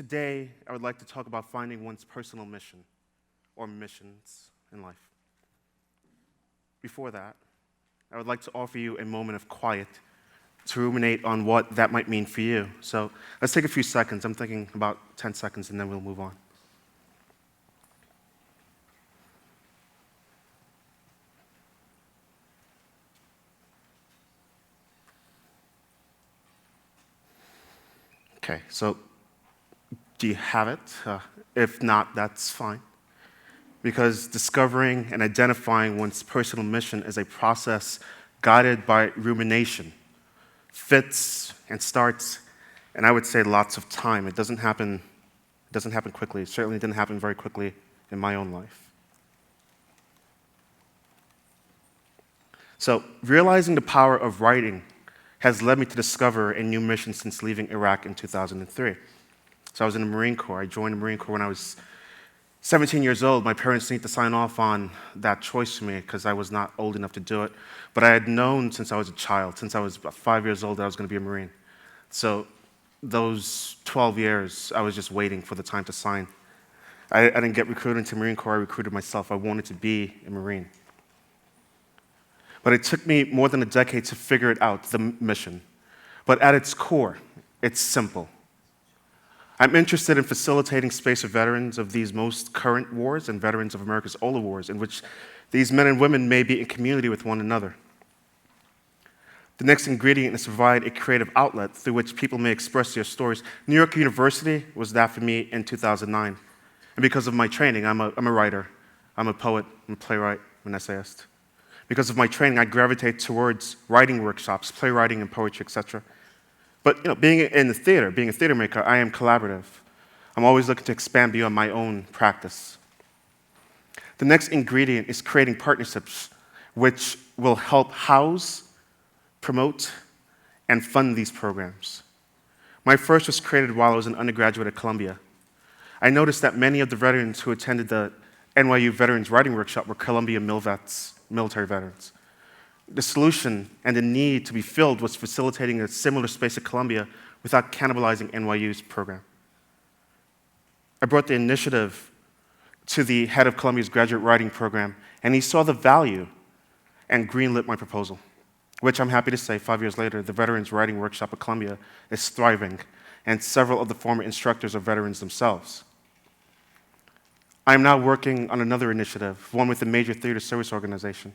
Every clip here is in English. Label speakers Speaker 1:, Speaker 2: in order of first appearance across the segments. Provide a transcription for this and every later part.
Speaker 1: Today, I would like to talk about finding one's personal mission, or missions in life. Before that, I would like to offer you a moment of quiet to ruminate on what that might mean for you. So let's take a few seconds. I'm thinking about 10 seconds, and then we'll move on. Okay, so do you have it? If not, that's fine. Because discovering and identifying one's personal mission is a process guided by rumination, fits and starts, and I would say lots of time. It doesn't happen quickly. It certainly didn't happen very quickly in my own life. So realizing the power of writing has led me to discover a new mission since leaving Iraq in 2003. So I was in the Marine Corps. I joined the Marine Corps when I was 17 years old. My parents needed to sign off on that choice for me because I was not old enough to do it. But I had known since I was a child, since I was about 5 years old, that I was going to be a Marine. So those 12 years, I was just waiting for the time to sign. I didn't get recruited into the Marine Corps. I recruited myself. I wanted to be a Marine. But it took me more than a decade to figure it out, the mission. But at its core, it's simple. I'm interested in facilitating space for veterans of these most current wars and veterans of America's older wars, in which these men and women may be in community with one another. The next ingredient is to provide a creative outlet through which people may express their stories. New York University was that for me in 2009. And because of my training, I'm a writer, I'm a poet, I'm a playwright, I'm an essayist. Because of my training, I gravitate towards writing workshops, playwriting and poetry, etc. But being in the theater, being a theater maker, I am collaborative. I'm always looking to expand beyond my own practice. The next ingredient is creating partnerships which will help house, promote, and fund these programs. My first was created while I was an undergraduate at Columbia. I noticed that many of the veterans who attended the NYU Veterans Writing Workshop were Columbia military veterans. The solution and the need to be filled was facilitating a similar space at Columbia without cannibalizing NYU's program. I brought the initiative to the head of Columbia's graduate writing program, and he saw the value and greenlit my proposal, which I'm happy to say 5 years later, the Veterans Writing Workshop at Columbia is thriving, and several of the former instructors are veterans themselves. I am now working on another initiative, one with a major theater service organization.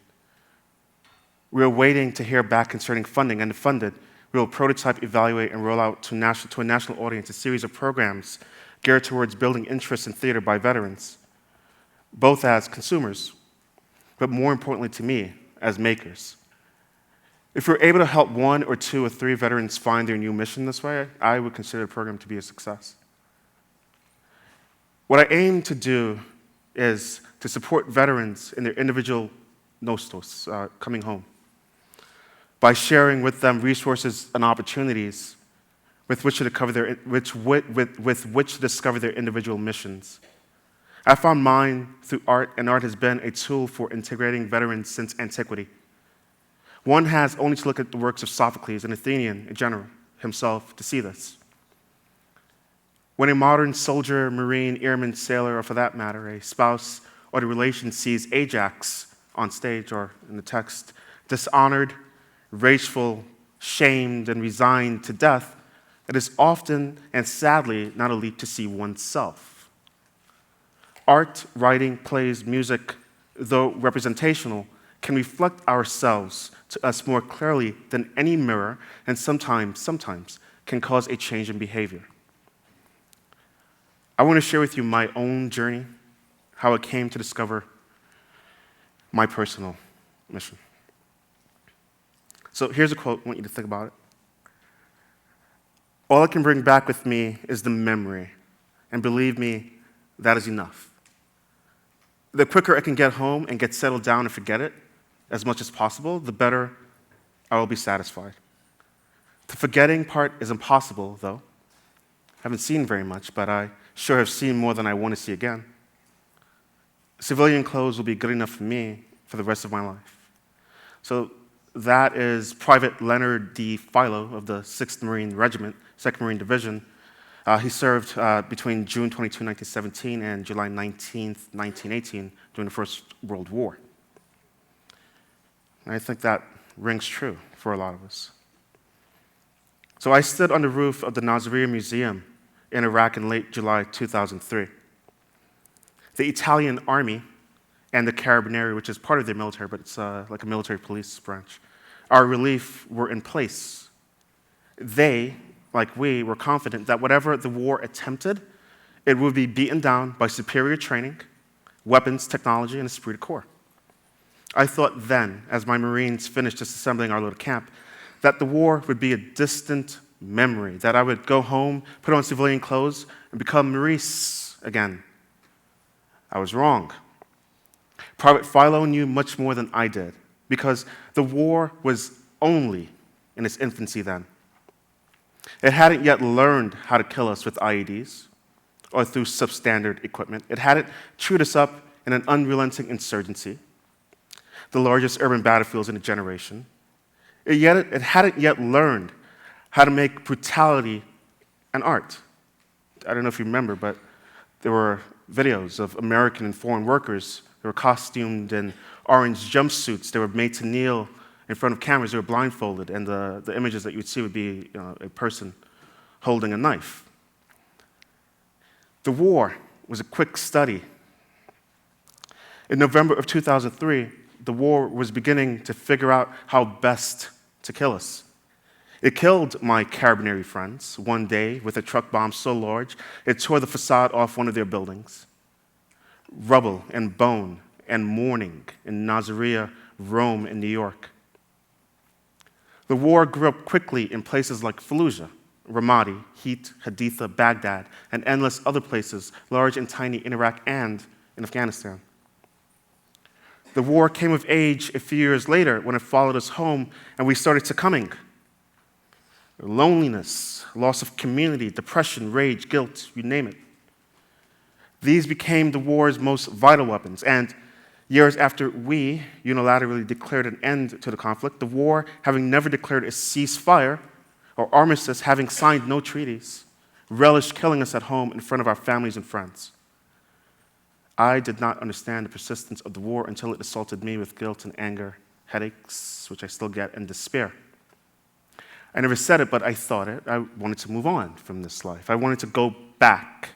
Speaker 1: We are waiting to hear back concerning funding, and if funded, we will prototype, evaluate, and roll out to a national audience a series of programs geared towards building interest in theater by veterans, both as consumers, but more importantly to me, as makers. If we're able to help 1 or 2 or 3 veterans find their new mission this way, I would consider the program to be a success. What I aim to do is to support veterans in their individual nostos, coming home, by sharing with them resources and opportunities with which to discover their individual missions. I found mine through art, and art has been a tool for integrating veterans since antiquity. One has only to look at the works of Sophocles, an Athenian in general, himself, to see this. When a modern soldier, marine, airman, sailor, or for that matter, a spouse or the relation sees Ajax on stage or in the text, dishonored, rageful, shamed, and resigned to death, it is often and sadly not a leap to see oneself. Art, writing, plays, music, though representational, can reflect ourselves to us more clearly than any mirror, and sometimes can cause a change in behavior. I want to share with you my own journey, how I came to discover my personal mission. So here's a quote, I want you to think about it. All I can bring back with me is the memory, and believe me, that is enough. The quicker I can get home and get settled down and forget it as much as possible, the better I will be satisfied. The forgetting part is impossible, though. I haven't seen very much, but I sure have seen more than I want to see again. Civilian clothes will be good enough for me for the rest of my life. So that is Private Leonard D. Philo of the 6th Marine Regiment, 2nd Marine Division, He served between June 22, 1917 and July 19, 1918 during the First World War. And I think that rings true for a lot of us. So I stood on the roof of the Nasiriyah Museum in Iraq in late July 2003. The Italian army and the Carabinieri, which is part of their military, but it's like a military police branch, our relief were in place. They, like we, were confident that whatever the war attempted, it would be beaten down by superior training, weapons, technology, and esprit de corps. I thought then, as my Marines finished disassembling our little camp, that the war would be a distant memory, that I would go home, put on civilian clothes, and become Maurice again. I was wrong. Private Philo knew much more than I did, because the war was only in its infancy then. It hadn't yet learned how to kill us with IEDs or through substandard equipment. It hadn't chewed us up in an unrelenting insurgency, the largest urban battlefields in a generation. It hadn't yet learned how to make brutality an art. I don't know if you remember, but there were videos of American and foreign workers. They were costumed in orange jumpsuits. They were made to kneel in front of cameras. They were blindfolded, and the images that you would see would be a person holding a knife. The war was a quick study. In November of 2003, the war was beginning to figure out how best to kill us. It killed my Carabinieri friends one day with a truck bomb so large it tore the facade off one of their buildings. Rubble and bone and mourning in Nasiriyah, Rome, and New York. The war grew up quickly in places like Fallujah, Ramadi, Heat, Haditha, Baghdad, and endless other places, large and tiny in Iraq and in Afghanistan. The war came of age a few years later when it followed us home and we started succumbing. Loneliness, loss of community, depression, rage, guilt, you name it. These became the war's most vital weapons, and years after we unilaterally declared an end to the conflict, the war, having never declared a ceasefire or armistice, having signed no treaties, relished killing us at home in front of our families and friends. I did not understand the persistence of the war until it assaulted me with guilt and anger, headaches, which I still get, and despair. I never said it, but I thought it. I wanted to move on from this life. I wanted to go back,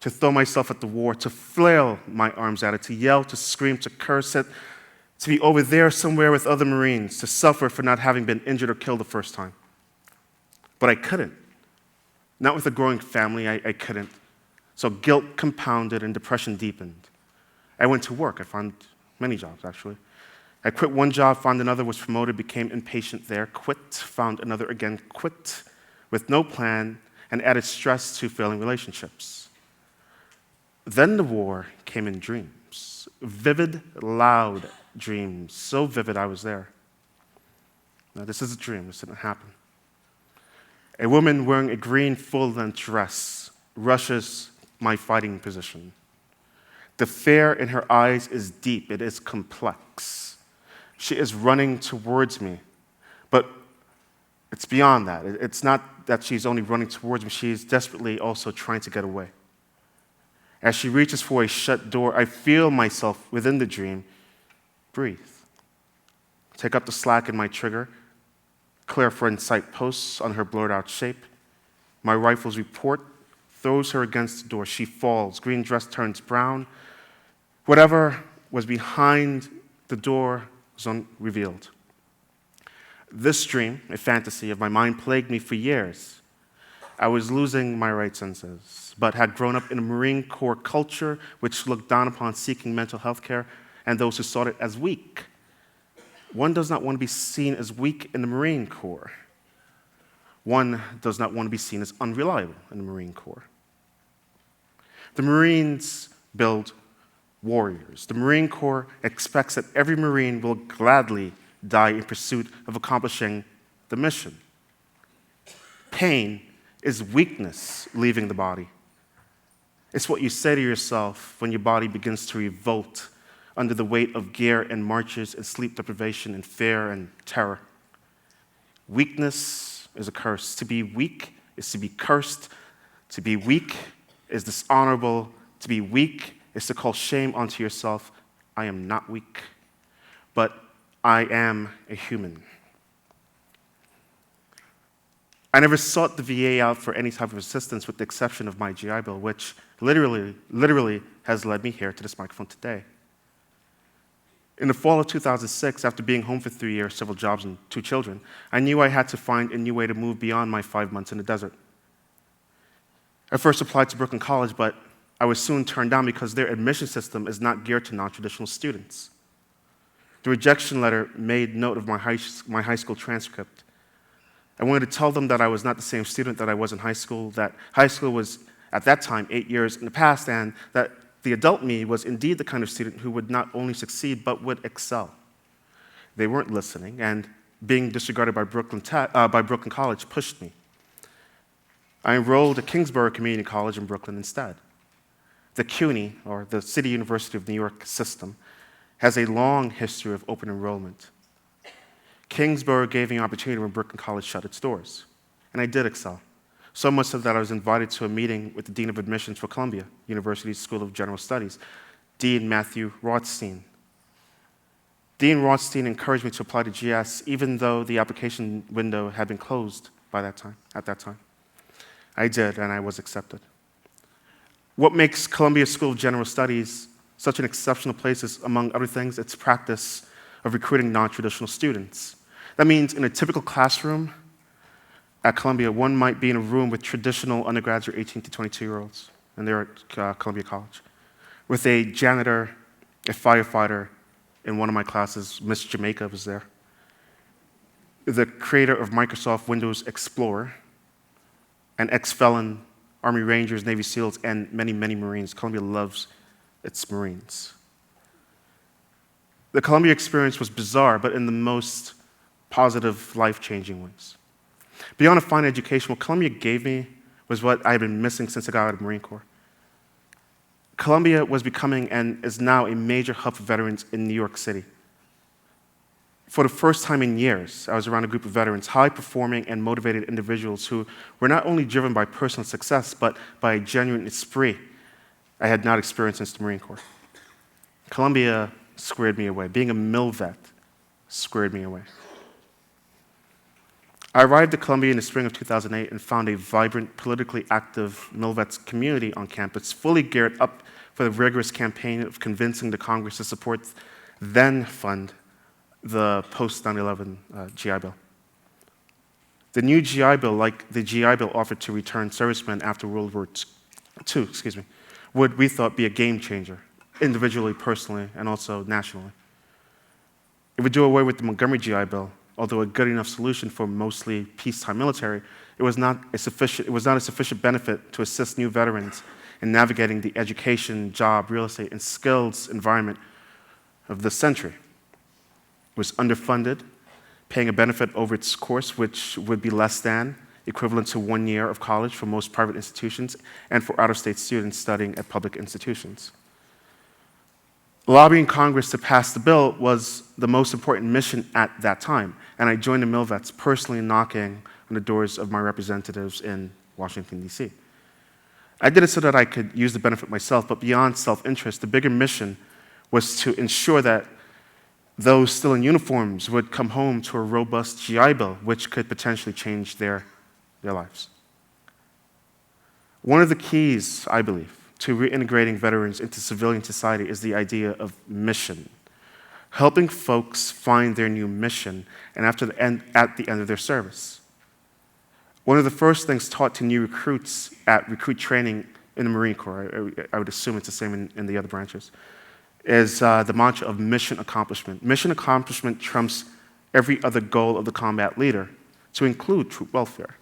Speaker 1: to throw myself at the war, to flail my arms at it, to yell, to scream, to curse it, to be over there somewhere with other Marines, to suffer for not having been injured or killed the first time. But I couldn't. Not with a growing family, I couldn't. So guilt compounded and depression deepened. I went to work. I found many jobs, actually. I quit one job, found another, was promoted, became impatient there, quit, found another again, quit, with no plan, and added stress to failing relationships. Then the war came in dreams, vivid, loud dreams, so vivid I was there. Now, this is a dream, this didn't happen. A woman wearing a green full-length dress rushes my fighting position. The fear in her eyes is deep, it is complex. She is running towards me, but it's beyond that. It's not that she's only running towards me, she's desperately also trying to get away. As she reaches for a shut door, I feel myself within the dream breathe. Take up the slack in my trigger, clear for sight posts on her blurred out shape. My rifle's report throws her against the door. She falls. Green dress turns brown. Whatever was behind the door was unrevealed. This dream, a fantasy of my mind, plagued me for years. I was losing my right senses, but had grown up in a Marine Corps culture which looked down upon seeking mental health care and those who sought it as weak. One does not want to be seen as weak in the Marine Corps. One does not want to be seen as unreliable in the Marine Corps. The Marines build warriors. The Marine Corps expects that every Marine will gladly die in pursuit of accomplishing the mission. Pain is weakness leaving the body. It's what you say to yourself when your body begins to revolt under the weight of gear and marches and sleep deprivation and fear and terror. Weakness is a curse. To be weak is to be cursed. To be weak is dishonorable. To be weak is to call shame onto yourself. I am not weak, but I am a human. I never sought the VA out for any type of assistance with the exception of my GI Bill, which literally has led me here to this microphone today. In the fall of 2006, after being home for 3 years, several jobs, and 2 children, I knew I had to find a new way to move beyond my 5 months in the desert. I first applied to Brooklyn College, but I was soon turned down because their admission system is not geared to non-traditional students. The rejection letter made note of my high school transcript. I wanted to tell them that I was not the same student that I was in high school, that high school was, at that time, 8 years in the past, and that the adult me was indeed the kind of student who would not only succeed, but would excel. They weren't listening, and being disregarded by Brooklyn College pushed me. I enrolled at Kingsborough Community College in Brooklyn instead. The CUNY, or the City University of New York system, has a long history of open enrollment. Kingsborough gave me an opportunity when Brooklyn College shut its doors, and I did excel. So much so that I was invited to a meeting with the Dean of Admissions for Columbia University's School of General Studies, Dean Matthew Rothstein. Dean Rothstein encouraged me to apply to GS, even though the application window had been closed at that time. I did, and I was accepted. What makes Columbia School of General Studies such an exceptional place is, among other things, its practice of recruiting non-traditional students. That means in a typical classroom at Columbia, one might be in a room with traditional undergrads or 18 to 22-year-olds, and they're at Columbia College, with a janitor, a firefighter. In one of my classes, Miss Jamaica was there. The creator of Microsoft Windows Explorer, an ex-felon, Army Rangers, Navy SEALs, and many, many Marines. Columbia loves its Marines. The Columbia experience was bizarre, but in the most positive, life-changing ways. Beyond a fine education, what Columbia gave me was what I had been missing since I got out of the Marine Corps. Columbia was becoming and is now a major hub for veterans in New York City. For the first time in years, I was around a group of veterans, high-performing and motivated individuals who were not only driven by personal success, but by a genuine esprit I had not experienced since the Marine Corps. Columbia squared me away. Being a MIL vet squared me away. I arrived at Columbia in the spring of 2008 and found a vibrant, politically active MIL vets community on campus, fully geared up for the rigorous campaign of convincing the Congress to support, then fund, the post-9/11 GI Bill. The new GI Bill, like the GI Bill offered to return servicemen after World War II, would, we thought, be a game changer, individually, personally, and also nationally. It would do away with the Montgomery GI Bill. Although a good enough solution for mostly peacetime military, it was not a sufficient benefit to assist new veterans in navigating the education, job, real estate, and skills environment of this century. It was underfunded, paying a benefit over its course, which would be less than equivalent to 1 year of college for most private institutions and for out-of-state students studying at public institutions. Lobbying Congress to pass the bill was the most important mission at that time, and I joined the MIL vets, personally knocking on the doors of my representatives in Washington, D.C. I did it so that I could use the benefit myself, but beyond self-interest, the bigger mission was to ensure that those still in uniforms would come home to a robust GI Bill, which could potentially change their lives. One of the keys, I believe, to reintegrating veterans into civilian society is the idea of mission, helping folks find their new mission and at the end of their service. One of the first things taught to new recruits at recruit training in the Marine Corps, I would assume it's the same in the other branches, is the mantra of mission accomplishment. Mission accomplishment trumps every other goal of the combat leader, to include troop welfare.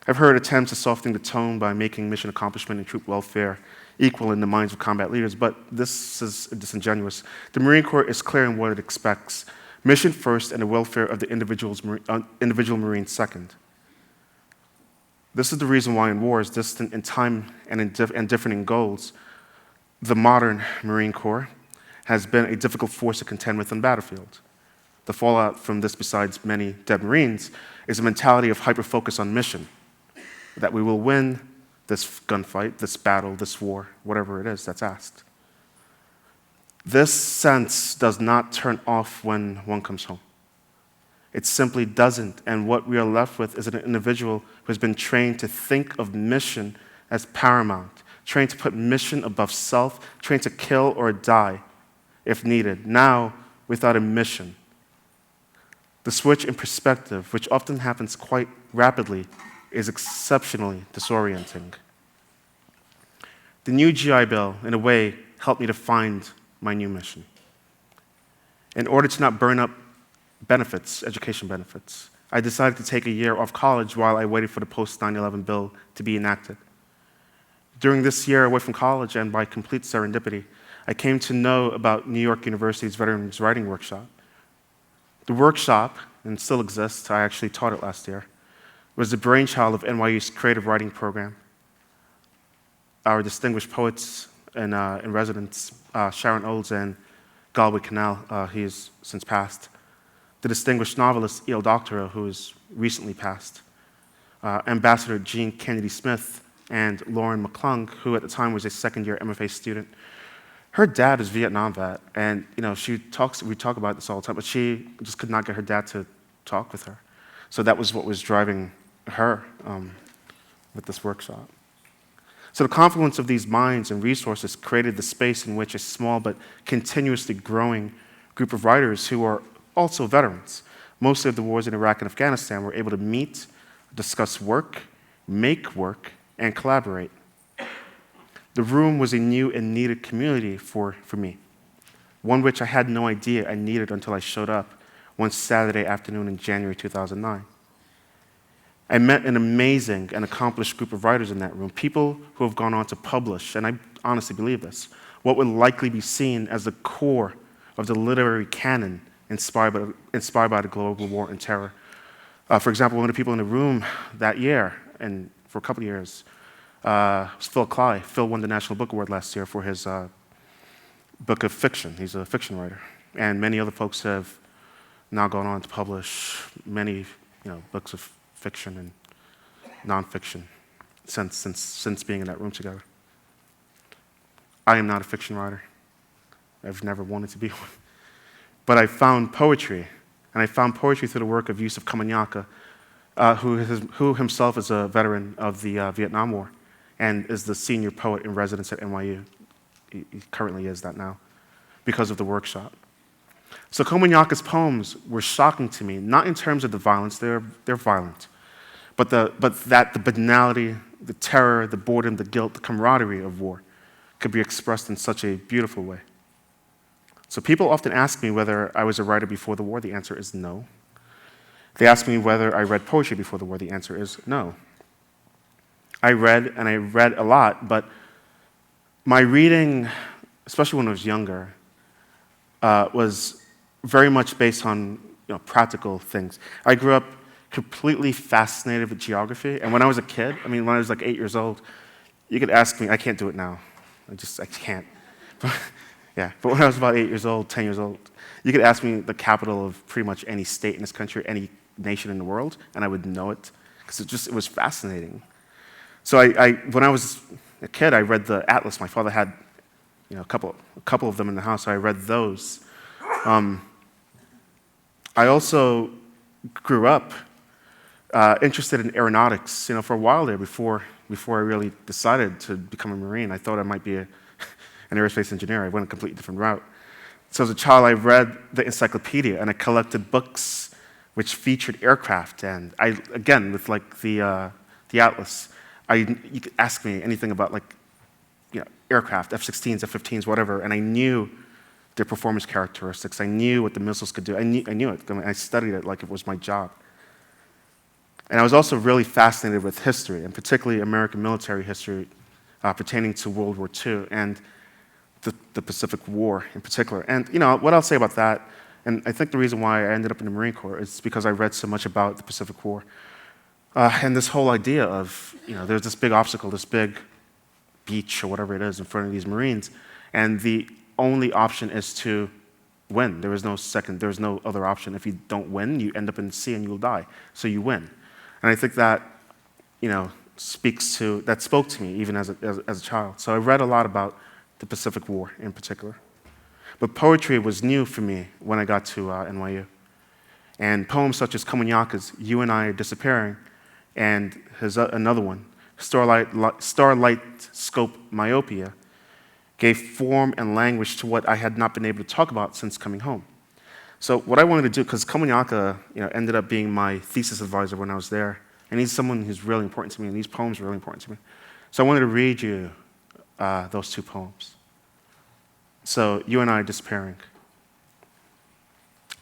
Speaker 1: I've heard attempts at softening the tone by making mission accomplishment and troop welfare equal in the minds of combat leaders, but this is disingenuous. The Marine Corps is clear in what it expects: mission first and the welfare of the individual Marine second. This is the reason why in wars, distant in time and different in goals, the modern Marine Corps has been a difficult force to contend with on the battlefield. The fallout from this, besides many dead Marines, is a mentality of hyper-focus on mission, that we will win this gunfight, this battle, this war, whatever it is that's asked. This sense does not turn off when one comes home. It simply doesn't, and what we are left with is an individual who has been trained to think of mission as paramount, trained to put mission above self, trained to kill or die if needed, now without a mission. The switch in perspective, which often happens quite rapidly, is exceptionally disorienting. The new GI Bill, in a way, helped me to find my new mission. In order to not burn up benefits, education benefits, I decided to take a year off college while I waited for the post-9/11 bill to be enacted. During this year away from college, and by complete serendipity, I came to know about New York University's Veterans Writing Workshop. The workshop, and still exists, I actually taught it last year, was the brainchild of NYU's creative writing program. Our distinguished poets in residence, Sharon Olds and Galway Cannell, he has since passed, the distinguished novelist E.L. Doctorow, who has recently passed, Ambassador Jean Kennedy Smith, and Lauren McClung, who at the time was a second-year MFA student. Her dad is Vietnam vet, and we talk about this all the time, but she just could not get her dad to talk with her. So that was what was driving her with this workshop. So the confluence of these minds and resources created the space in which a small but continuously growing group of writers who are also veterans, mostly of the wars in Iraq and Afghanistan, were able to meet, discuss work, make work, and collaborate. The room was a new and needed community for me, one which I had no idea I needed until I showed up one Saturday afternoon in January 2009. I met an amazing and accomplished group of writers in that room, people who have gone on to publish, and I honestly believe this, what would likely be seen as the core of the literary canon inspired by the global war and terror. For example, one of the people in the room that year, and for a couple of years, was Phil Cly. Phil won the National Book Award last year for his book of fiction. He's a fiction writer. And many other folks have now gone on to publish many books of fiction and nonfiction since being in that room together. I am not a fiction writer. I've never wanted to be one. But I found poetry, and I found poetry through the work of Yusuf Kamanyaka, who himself is a veteran of the Vietnam War and is the senior poet in residence at NYU. He currently is that now because of the workshop. So Kamanyaka's poems were shocking to me, not in terms of the violence, they're violent, but that the banality, the terror, the boredom, the guilt, the camaraderie of war could be expressed in such a beautiful way. So people often ask me whether I was a writer before the war. The answer is no. They ask me whether I read poetry before the war. The answer is no. I read, and I read a lot, but my reading, especially when I was younger, was very much based on practical things. I grew up completely fascinated with geography, and when I was a kid, when I was like 8 years old, you could ask me, I can't do it now. I can't. But when I was about 8 years old, 10 years old, you could ask me the capital of pretty much any state in this country, any nation in the world, and I would know it, because it was fascinating. So when I was a kid, I read the Atlas. My father had a couple of them in the house, so I read those. I also grew up interested in aeronautics. For a while there, before I really decided to become a Marine, I thought I might be an aerospace engineer. I went a completely different route. So as a child, I read the encyclopedia, and I collected books which featured aircraft. And again, with the Atlas, you could ask me anything about aircraft, F-16s, F-15s, whatever, and I knew their performance characteristics. I knew what the missiles could do. I knew it. I studied it like it was my job. And I was also really fascinated with history, and particularly American military history pertaining to World War II and the Pacific War in particular. And what I'll say about that, and I think the reason why I ended up in the Marine Corps is because I read so much about the Pacific War. And this whole idea of, there's this big obstacle, this big beach or whatever it is in front of these Marines, and the only option is to win. There is no other option. If you don't win, you end up in the sea and you'll die. So you win. And I think that, spoke to me even as a child. So I read a lot about the Pacific War in particular. But poetry was new for me when I got to NYU. And poems such as Komunyaka's You and I Are Disappearing, and his another one, Starlight Scope Myopia, gave form and language to what I had not been able to talk about since coming home. So what I wanted to do, because Komunyaka ended up being my thesis advisor when I was there, and he's someone who's really important to me, and these poems are really important to me. So I wanted to read you those two poems. So, You and I Are Disappearing.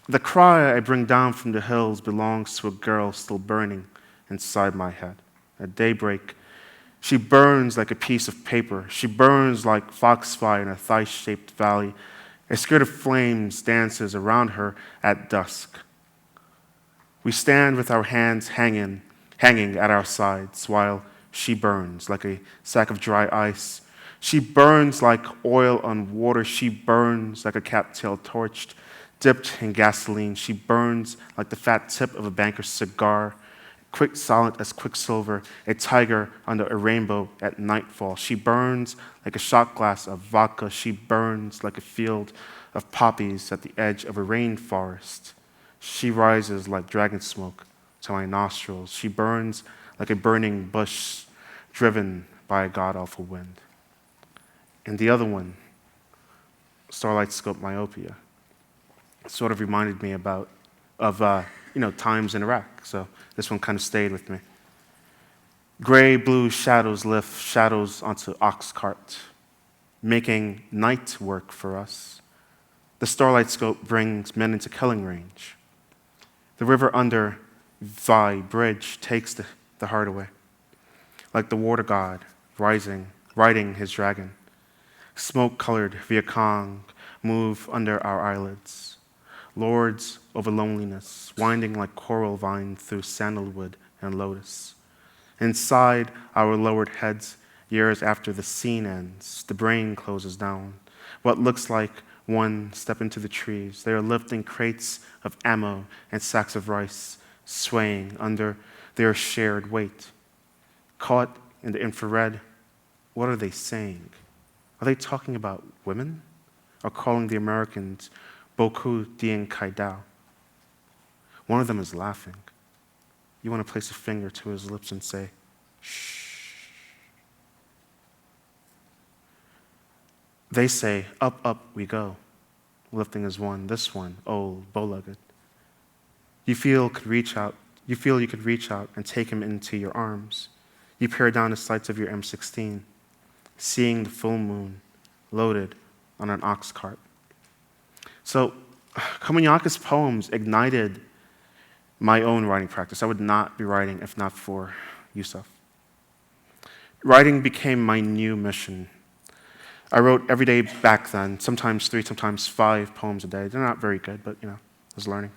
Speaker 1: The cry I bring down from the hills belongs to a girl still burning inside my head. At daybreak, she burns like a piece of paper. She burns like foxfire in a thigh-shaped valley. A skirt of flames dances around her at dusk. We stand with our hands hanging at our sides while she burns like a sack of dry ice. She burns like oil on water. She burns like a cattail torched, dipped in gasoline. She burns like the fat tip of a banker's cigar, silent as quicksilver, a tiger under a rainbow at nightfall. She burns like a shot glass of vodka. She burns like a field of poppies at the edge of a rainforest. She rises like dragon smoke to my nostrils. She burns like a burning bush driven by a god-awful wind. And the other one, Starlight Scope Myopia, sort of reminded me of times in Iraq. So this one kind of stayed with me. Gray, blue shadows lift shadows onto ox cart, making night work for us. The Starlight Scope brings men into killing range. The river under Vi Bridge takes the heart away, like the water god riding his dragon. Smoke-colored Vietcong move under our eyelids, lords over loneliness, winding like coral vine through sandalwood and lotus. Inside our lowered heads, years after the scene ends, the brain closes down. What looks like one step into the trees. They are lifting crates of ammo and sacks of rice, swaying under their shared weight. Caught in the infrared, what are they saying? Are they talking about women? Or calling the Americans Boku Dien Kai Dao? One of them is laughing. You want to place a finger to his lips and say, shh. They say, up, up we go, lifting as one, this one, old, bow-legged. You feel you could reach out and take him into your arms. You peer down the sights of your M16, seeing the full moon loaded on an ox cart. So, Komunyaka's poems ignited my own writing practice. I would not be writing if not for Yusuf. Writing became my new mission. I wrote every day back then, sometimes 3, sometimes 5 poems a day. They're not very good, but I was learning.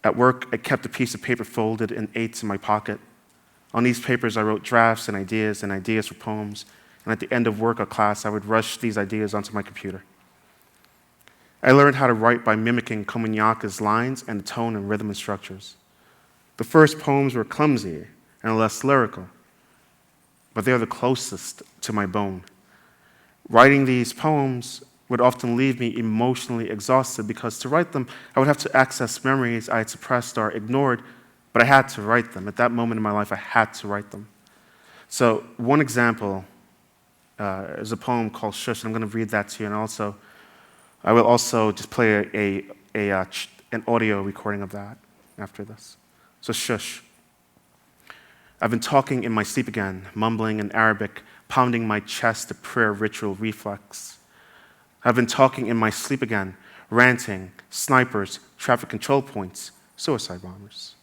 Speaker 1: At work, I kept a piece of paper folded in 8s in my pocket. On these papers, I wrote drafts and ideas for poems. And at the end of work or class, I would rush these ideas onto my computer. I learned how to write by mimicking Komunyaka's lines and the tone and rhythm and structures. The first poems were clumsy and less lyrical, but they are the closest to my bone. Writing these poems would often leave me emotionally exhausted because to write them, I would have to access memories I had suppressed or ignored, but I had to write them. At that moment in my life, I had to write them. So one example is a poem called Shush, and I'm going to read that to you, and I will also just play an audio recording of that after this. So Shush. I've been talking in my sleep again, mumbling in Arabic, pounding my chest, a prayer ritual reflex. I've been talking in my sleep again, ranting, snipers, traffic control points, suicide bombers.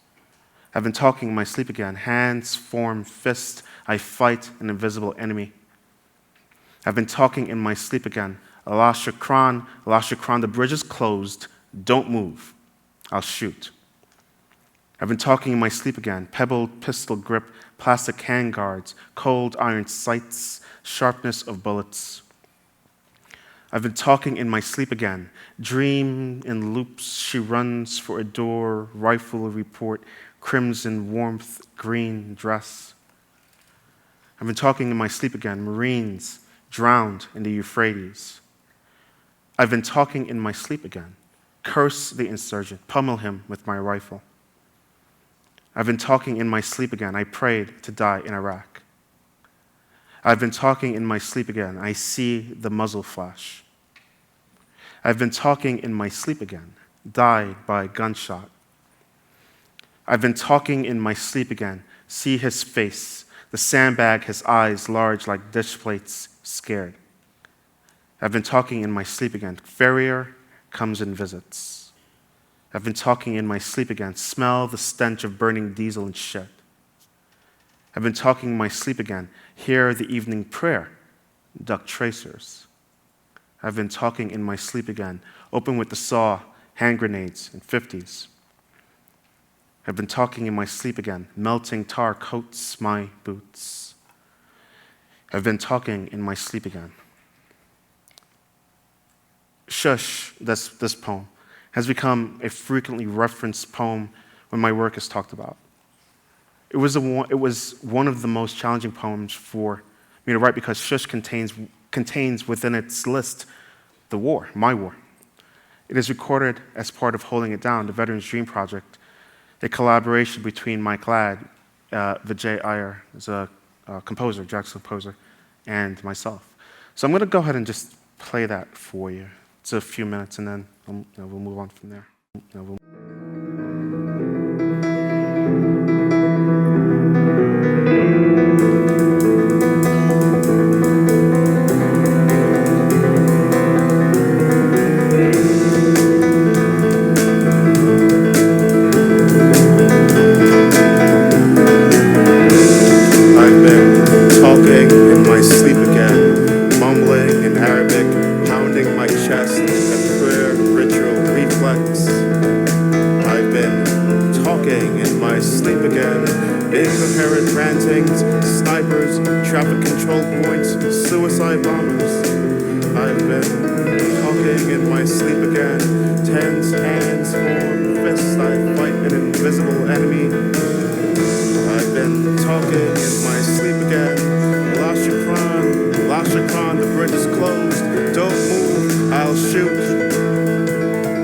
Speaker 1: I've been talking in my sleep again, hands form fist, I fight an invisible enemy. I've been talking in my sleep again, Allah Shukran, the bridge is closed, don't move, I'll shoot. I've been talking in my sleep again, pebbled pistol grip, plastic handguards, cold iron sights, sharpness of bullets. I've been talking in my sleep again, dream in loops, she runs for a door, rifle report, crimson warmth, green dress. I've been talking in my sleep again. Marines drowned in the Euphrates. I've been talking in my sleep again. Curse the insurgent, pummel him with my rifle. I've been talking in my sleep again. I prayed to die in Iraq. I've been talking in my sleep again. I see the muzzle flash. I've been talking in my sleep again. Died by a gunshot. I've been talking in my sleep again. See his face. The sandbag, his eyes large like dish plates, scared. I've been talking in my sleep again. Farrier comes and visits. I've been talking in my sleep again. Smell the stench of burning diesel and shit. I've been talking in my sleep again. Hear the evening prayer. Duck tracers. I've been talking in my sleep again. Open with the saw, hand grenades, and 50s. I've been talking in my sleep again. Melting tar coats my boots. I've been talking in my sleep again. Shush, this poem, has become a frequently referenced poem when my work is talked about. It was one of the most challenging poems for me to write because Shush contains within its list the war, my war. It is recorded as part of Holding It Down, the Veterans Dream Project, a collaboration between Mike Ladd, Vijay Iyer, who's a composer, jazz composer, and myself. So I'm going to go ahead and just play that for you. It's a few minutes, and then we'll move on from there. I've been talking in my sleep again, mumbling in Arabic, pounding my chest, a prayer ritual reflex. I've been talking in my sleep again, incoherent rantings, snipers, traffic control points, suicide bombers. I've been talking in my sleep again, tense hands form fists, I fight an invisible enemy. I've been talking in my sleep again. La Shakran, the bridge is closed. Don't move, I'll shoot.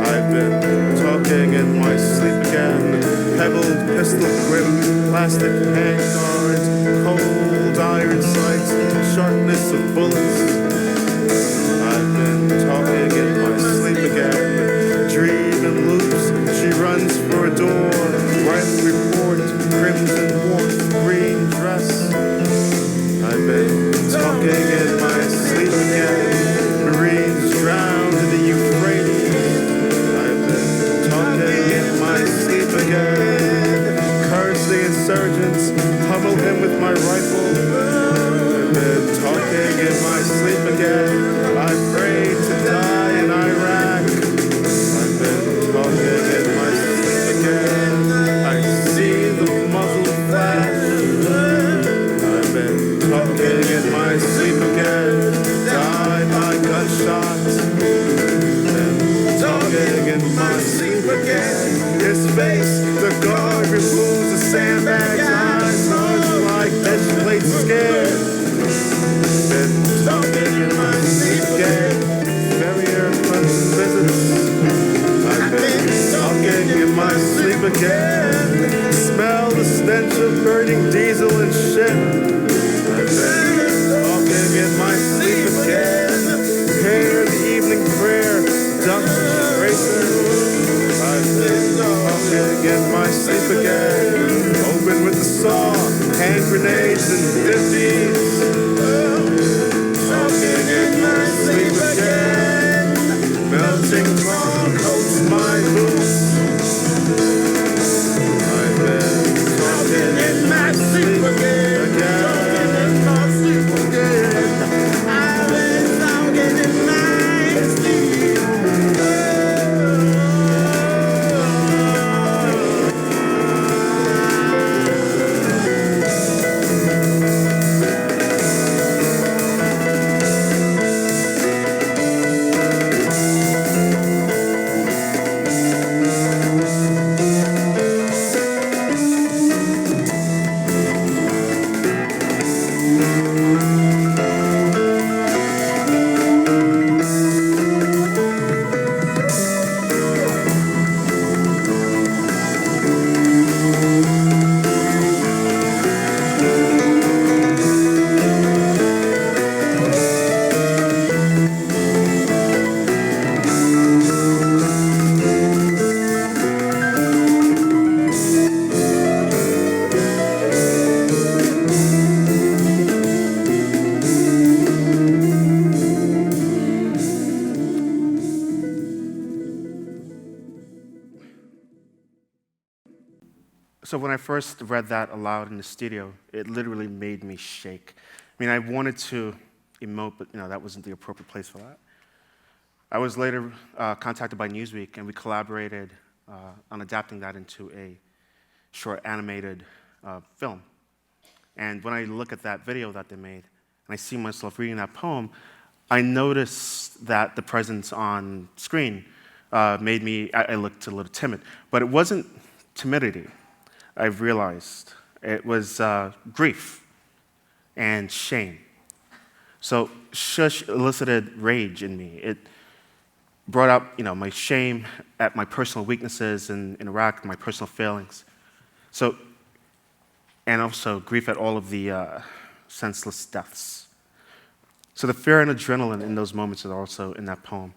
Speaker 1: I've been talking in my sleep again. Pebbled pistol grip, plastic handguards, cold iron sights, sharpness of bullets. I've been talking in my sleep again. Dream in loops, she runs for a door. Right report, crimson warmth, green dress. I've been talking in my sleep again. Marines drowned in the Euphrates. I've been talking in my sleep again. Curse the insurgents, pummel him with my rifle. I've been talking in my sleep again. I prayed to die in Iraq. I've been talking in my sleep again. I see the muzzle flash. I've been talking in my sleep again. Die by gunshots. And talking in my sleep again. His face, the guard removes the sandbag's eyes. Looks like dish plates scared. Been talking in my sleep again. Farrier comes and visits. I've been talking in my sleep again. Smell the stench of burning diesel and shit. I've been talking in my sleep again. Hear the evening prayer, duck tracers. I've been talking in my sleep again. Open with the saw, hand grenades and 50s. Talking in my sleep again. Melting tar coats my boots. I've been talking in my sleep again. Talking in my sleep again. I've been talking in my sleep. So when I first read that aloud in the studio, it literally made me shake. I mean, I wanted to emote, but that wasn't the appropriate place for that. I was later contacted by Newsweek, and we collaborated on adapting that into a short animated film. And when I look at that video that they made, and I see myself reading that poem, I noticed that the presence on screen made me, I looked a little timid. But it wasn't timidity, I've realized. It was grief and shame. So Shush elicited rage in me. It brought up, my shame at my personal weaknesses in Iraq, my personal failings. So, and also grief at all of the senseless deaths. So the fear and adrenaline in those moments are also in that poem.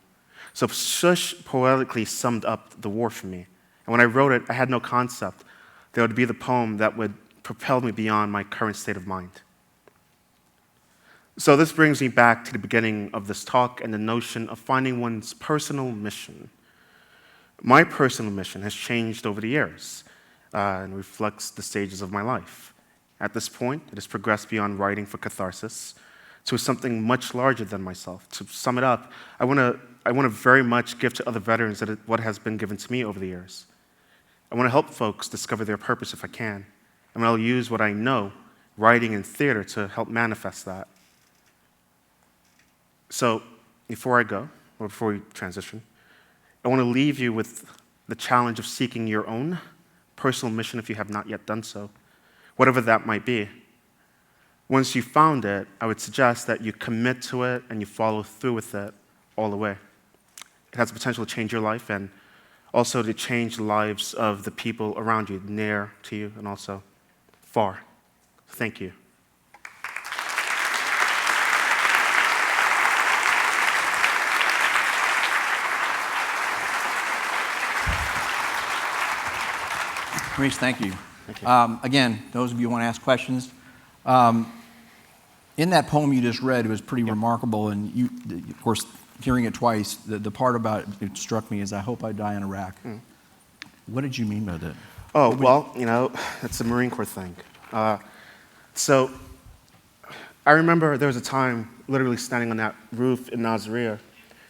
Speaker 1: So Shush poetically summed up the war for me. And when I wrote it, I had no concept that it would be the poem that would propel me beyond my current state of mind. So this brings me back to the beginning of this talk and the notion of finding one's personal mission. My personal mission has changed over the years and reflects the stages of my life. At this point, it has progressed beyond writing for catharsis to something much larger than myself. To sum it up, I want to very much give to other veterans what has been given to me over the years. I want to help folks discover their purpose if I can, and I'll use what I know, writing and theater, to help manifest that. So before I go, or before we transition, I want to leave you with the challenge of seeking your own personal mission if you have not yet done so, whatever that might be. Once you've found it, I would suggest that you commit to it and you follow through with it all the way. It has the potential to change your life and also to change the lives of the people around you, near to you and also far. Thank you.
Speaker 2: Maurice, thank you.
Speaker 1: Thank you.
Speaker 2: Again, those of you who want to ask questions, in that poem you just read, it was pretty remarkable, and you, of course, hearing it twice, the part about it struck me is, I hope I die in Iraq. What did you mean by that?
Speaker 1: Oh, well, it's a Marine Corps thing. So I remember there was a time literally standing on that roof in Nasiriyah,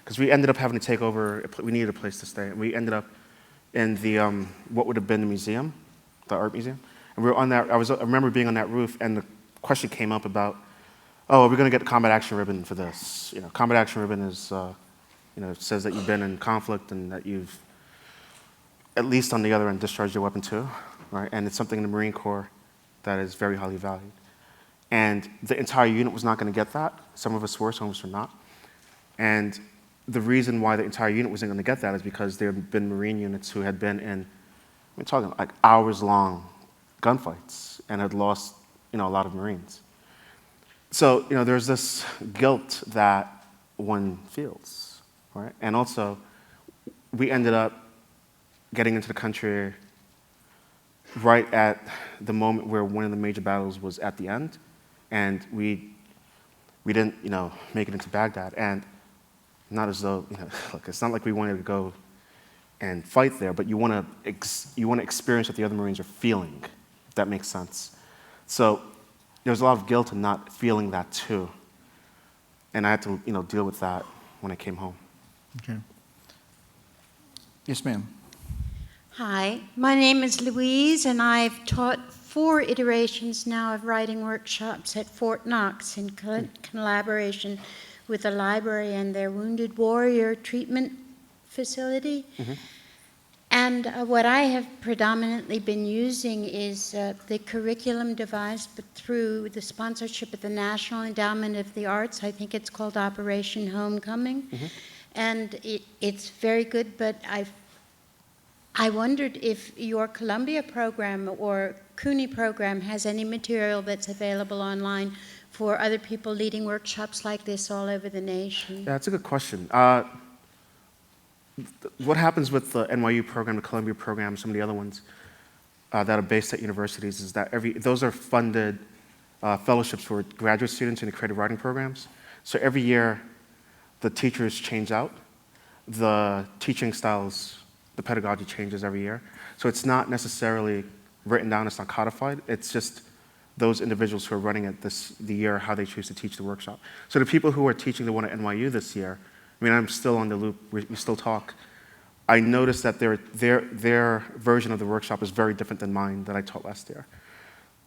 Speaker 1: because we ended up having to take over, we needed a place to stay, and we ended up in the, what would have been the museum, the art museum. And we were on that, I remember being on that roof, and the question came up about, oh, are we going to get the combat action ribbon for this? Combat action ribbon is, it says that you've been in conflict and that you've, at least on the other end, discharged your weapon too, right? And it's something in the Marine Corps that is very highly valued. And the entire unit was not going to get that. Some of us were, some of us were not. And the reason why the entire unit wasn't going to get that is because there had been Marine units who had been in, we're talking like hours-long gunfights and had lost, a lot of Marines. So, there's this guilt that one feels, right? And also, we ended up getting into the country right at the moment where one of the major battles was at the end, and we didn't, make it into Baghdad. And not as though, look, it's not like we wanted to go and fight there, but you want to experience what the other Marines are feeling, if that makes sense. So there's a lot of guilt in not feeling that too, and I had to, deal with that when I came home.
Speaker 2: Okay. Yes, ma'am.
Speaker 3: Hi, my name is Louise, and I've taught 4 iterations now of writing workshops at Fort Knox in collaboration with the library and their Wounded Warrior Treatment Facility.
Speaker 1: Mm-hmm.
Speaker 3: And what I have predominantly been using is the curriculum devised through the sponsorship of the National Endowment of the Arts. I think it's called Operation Homecoming.
Speaker 1: Mm-hmm.
Speaker 3: And it's very good, but I wondered if your Columbia program or CUNY program has any material that's available online for other people leading workshops like this all over the nation.
Speaker 1: Yeah, that's a good question. What happens with the NYU program, the Columbia program, some of the other ones that are based at universities is that those are funded fellowships for graduate students in the creative writing programs. So every year, the teachers change out. The teaching styles, the pedagogy changes every year. So it's not necessarily written down, it's not codified. It's just those individuals who are running it the year, how they choose to teach the workshop. So the people who are teaching the one at NYU this year, I mean, I'm still on the loop, we still talk. I noticed that their version of the workshop is very different than mine that I taught last year.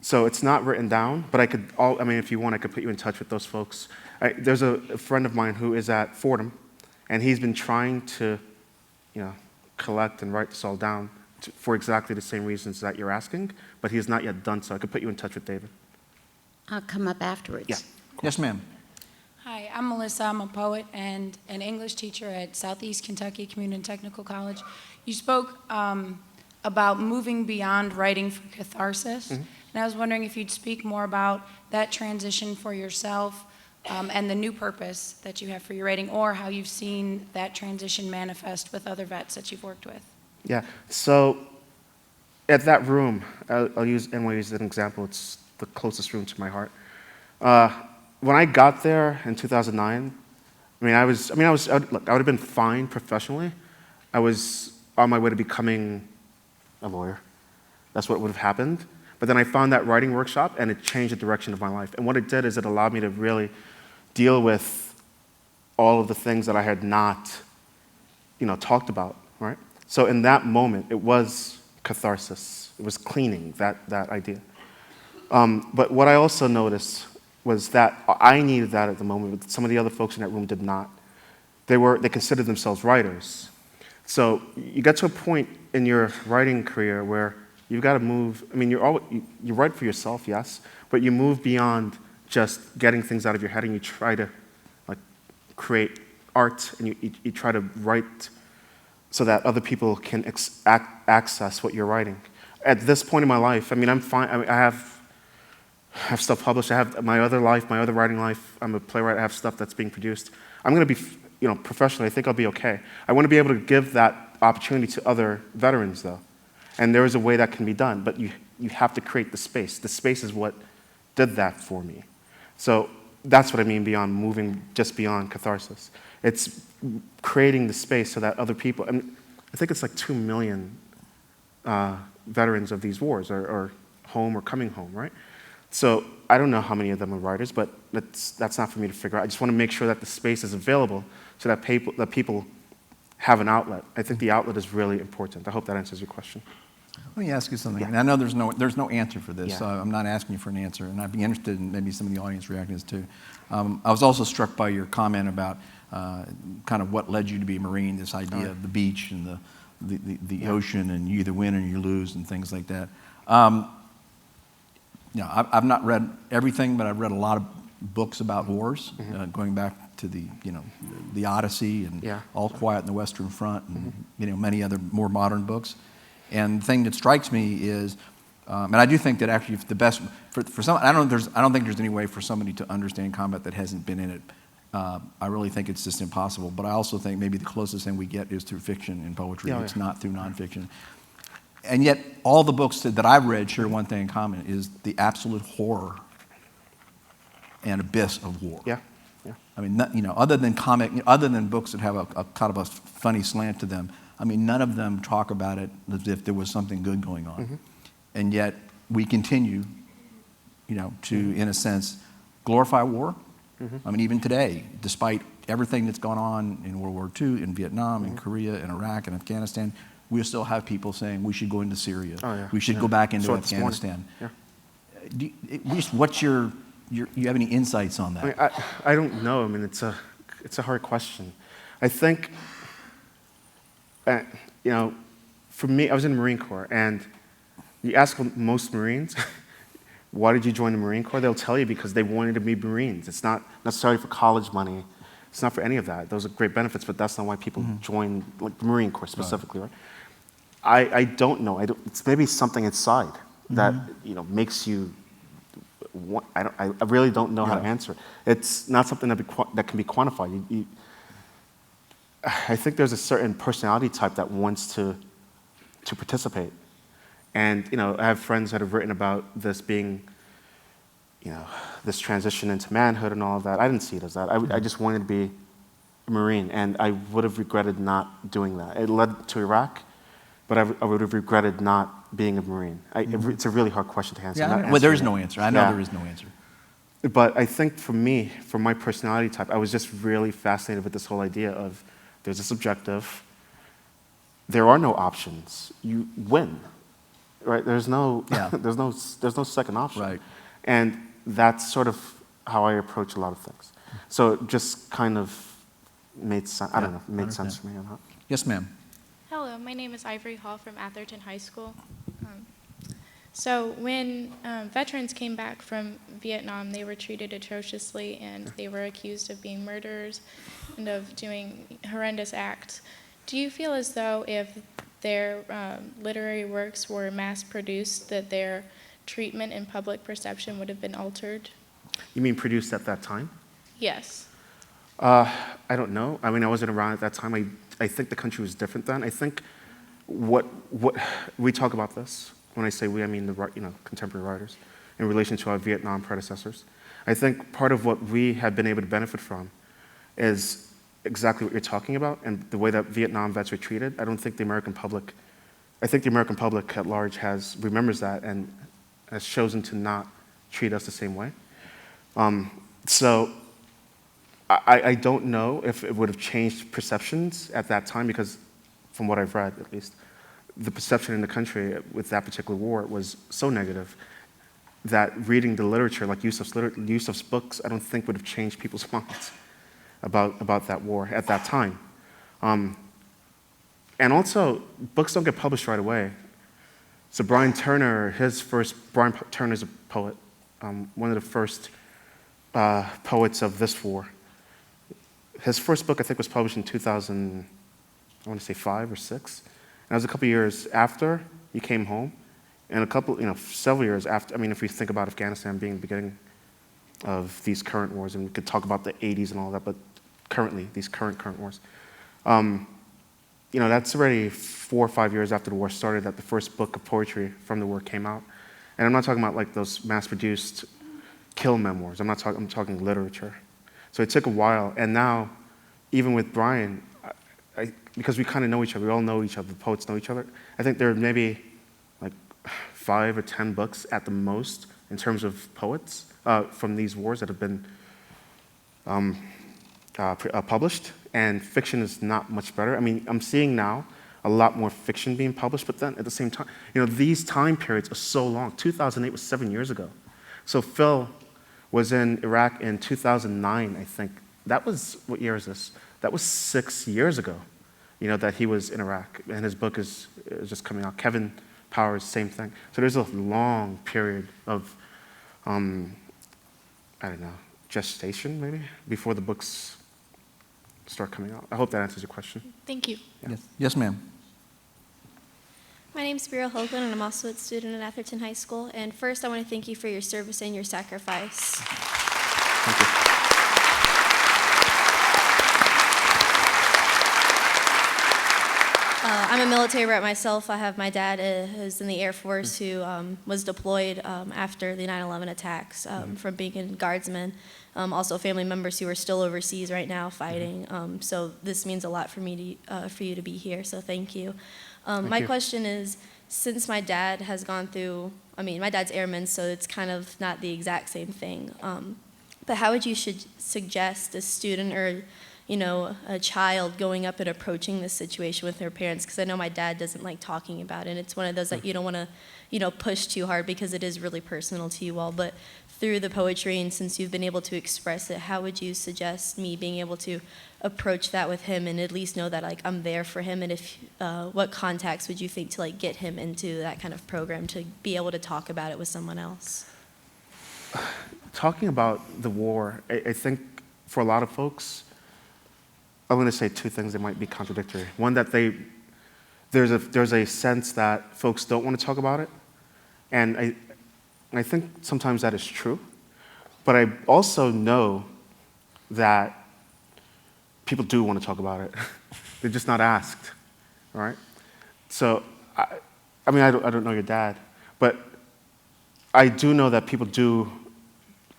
Speaker 1: So it's not written down, but I mean, if you want, I could put you in touch with those folks. There's a friend of mine who is at Fordham, and he's been trying to, collect and write this all down for exactly the same reasons that you're asking, but he has not yet done so. I could put you in touch with David.
Speaker 3: I'll come up afterwards.
Speaker 1: Yeah.
Speaker 2: Yes, ma'am.
Speaker 4: Hi, I'm Melissa. I'm a poet and an English teacher at Southeast Kentucky Community and Technical College. You spoke about moving beyond writing for catharsis, and I was wondering if you'd speak more about that transition for yourself and the new purpose that you have for your writing, or how you've seen that transition manifest with other vets that you've worked with.
Speaker 1: Yeah, so at that room, I'll use NYU as an example. It's the closest room to my heart. When I got there in 2009, I would have been fine professionally. I was on my way to becoming a lawyer. That's what would have happened. But then I found that writing workshop, and it changed the direction of my life. And what it did is it allowed me to really deal with all of the things that I had not, talked about, right? So in that moment, it was catharsis. It was cleaning, that idea. But what I also noticed was that I needed that at the moment, but some of the other folks in that room did not. They considered themselves writers. So you get to a point in your writing career where you've got to move. I mean, you write for yourself, yes, but you move beyond just getting things out of your head, and you try to create art, and you try to write so that other people can access what you're writing. At this point in my life, I'm fine. I have stuff published. I have my other life, my other writing life. I'm a playwright. I have stuff that's being produced. I'm going to be, professionally, I think I'll be okay. I want to be able to give that opportunity to other veterans, though. And there is a way that can be done, but you have to create the space. The space is what did that for me. So that's what I mean beyond moving just beyond catharsis. It's creating the space so that other people, I think it's like 2 million veterans of these wars are home or coming home, right? So I don't know how many of them are writers, but that's not for me to figure out. I just want to make sure that the space is available so that people have an outlet. I think the outlet is really important. I hope that answers your question.
Speaker 2: Let me ask you something.
Speaker 1: Yeah.
Speaker 2: And I know there's no answer for this,
Speaker 1: Yeah.
Speaker 2: so I'm not asking you for an answer, and I'd be interested in maybe some of the audience reacting to this too. I was also struck by your comment about kind of what led you to be a Marine, this idea of the beach and the ocean, and you either win or you lose and things like that. I've not read everything, but I've read a lot of books about wars, going back to the Odyssey and All Quiet on the Western Front, and many other more modern books. And the thing that strikes me is, and I do think that actually the best for some, I don't think there's any way for somebody to understand combat that hasn't been in it. I really think it's just impossible. But I also think maybe the closest thing we get is through fiction and poetry. It's not through nonfiction. And yet, all the books that I've read share one thing in common: is the absolute horror and abyss of war.
Speaker 1: Yeah.
Speaker 2: I mean, other than books that have a kind of a funny slant to them, none of them talk about it as if there was something good going on. And yet, we continue, to, in a sense, glorify war. Even today, despite everything that's gone on in World War II, in Vietnam, in Korea, in Iraq and Afghanistan, we still have people saying we should go into Syria. We should go back into Afghanistan. What's you have any insights on that?
Speaker 1: I don't know. It's a hard question. I think, for me, I was in the Marine Corps, and you ask most Marines, why did you join the Marine Corps? They'll tell you because they wanted to be Marines. It's not necessarily for college money. It's not for any of that. Those are great benefits, but that's not why people join, the Marine Corps specifically, right? I don't know. It's maybe something inside that makes you. I really don't know how to answer it. It's not something that can be quantified. I think there's a certain personality type that wants to participate. And, I have friends that have written about this being, this transition into manhood and all of that. I didn't see it as that. I just wanted to be a Marine, and I would have regretted not doing that. It led to Iraq, but I would have regretted not being a Marine. It's a really hard question to answer. I'm not
Speaker 2: well, there is
Speaker 1: answering
Speaker 2: no
Speaker 1: it.
Speaker 2: answer. I know there is no answer.
Speaker 1: But I think for me, for my personality type, I was just really fascinated with this whole idea of there's this objective, there are no options, you win, right? There's no, there's no second option.
Speaker 2: Right.
Speaker 1: And that's sort of how I approach a lot of things. So it just kind of made sense, I don't know, made sense for me or not.
Speaker 2: Yes, ma'am.
Speaker 5: Hello, my name is Ivory Hall from Atherton High School. So when veterans came back from Vietnam, they were treated atrociously and they were accused of being murderers and of doing horrendous acts. Do you feel as though if their literary works were mass-produced, that their treatment and public perception would have been altered?
Speaker 1: You mean produced at that time?
Speaker 5: Yes.
Speaker 1: I don't know. I mean, I wasn't around at that time. I think the country was different then. I think what we talk about this. When I say we, I mean the contemporary writers in relation to our Vietnam predecessors. I think part of what we have been able to benefit from is exactly what you're talking about and the way that Vietnam vets were treated. I think the American public at large remembers that and has chosen to not treat us the same way. So I don't know if it would have changed perceptions at that time because from what I've read at least, the perception in the country with that particular war was so negative that reading the literature, like Yusuf's books, I don't think would have changed people's minds about that war at that time. And also, books don't get published right away. So Brian Turner's a poet, one of the first poets of this war. His first book, I think, was published in 2000, I want to say 5 or 6. And that was a couple years after he came home, and several years after. I mean, if we think about Afghanistan being the beginning of these current wars, and we could talk about the 80s and all that, but currently, these current wars. That's already 4 or 5 years after the war started that the first book of poetry from the war came out. And I'm not talking about like those mass-produced kill memoirs. I'm talking literature. So it took a while, and now, even with Brian, because we kind of know each other, we all know each other, the poets know each other, I think there are maybe like 5 or 10 books at the most in terms of poets from these wars that have been published, and fiction is not much better. I mean, I'm seeing now a lot more fiction being published, but then at the same time, these time periods are so long. 2008 was 7 years ago. So Phil was in Iraq in 2009, I think. That was, what year is this? That was 6 years ago, that he was in Iraq, and his book is just coming out. Kevin Powers, same thing. So there's a long period of, gestation maybe, before the books start coming out. I hope that answers your question.
Speaker 5: Thank you.
Speaker 1: Yeah.
Speaker 2: Yes, ma'am.
Speaker 6: My name's Spiro Hoagland, and I'm also a student at Atherton High School. And first, I want to thank you for your service and your sacrifice.
Speaker 1: Thank you.
Speaker 6: I'm a military vet myself. I have my dad who's in the Air Force who was deployed after the 9/11 attacks from being a guardsman. Also family members who are still overseas right now fighting. So this means a lot for me for you to be here, so thank you. My question is, since my dad has gone through, my dad's airman, so it's kind of not the exact same thing. But how would you suggest a student or a child going up and approaching this situation with their parents? Because I know my dad doesn't like talking about it. And it's one of those that you don't want to, push too hard because it is really personal to you all. But through the poetry, and since you've been able to express it, how would you suggest me being able to approach that with him and at least know that I'm there for him? And if what contacts would you think to get him into that kind of program to be able to talk about it with someone else?
Speaker 1: Talking about the war, I think for a lot of folks, I'm going to say 2 things that might be contradictory. One, that there's a sense that folks don't want to talk about it, and I think sometimes that is true. But I also know that people do want to talk about it. They're just not asked, all right? So, I don't know your dad, but I do know that people do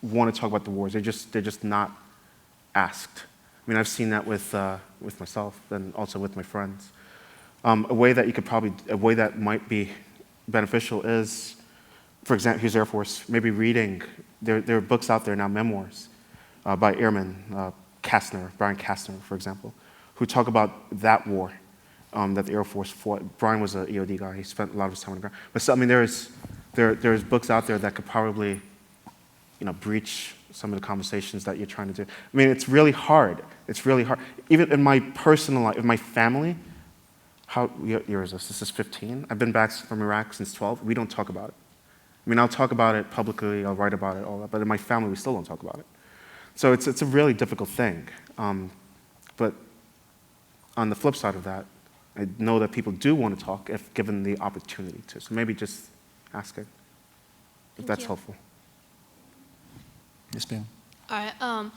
Speaker 1: want to talk about the wars. They're just not asked. I've seen that with myself and also with my friends. A way that might be beneficial is, for example, here's Air Force, maybe reading, there are books out there now, memoirs by Airman Brian Kastner, for example, who talk about that war that the Air Force fought. Brian was an EOD guy. He spent a lot of his time on the ground. But so, I mean, there's books out there that could probably, breach some of the conversations that you're trying to do. I mean, it's really hard. It's really hard. Even in my personal life, in my family, how year is this? This is 15. I've been back from Iraq since 12. We don't talk about it. I mean, I'll talk about it publicly. I'll write about it, all that. But in my family, we still don't talk about it. So it's a really difficult thing. But on the flip side of that, I know that people do want to talk if given the opportunity to. So maybe just ask it, if that's helpful.
Speaker 2: Yes, ma'am.
Speaker 7: All right.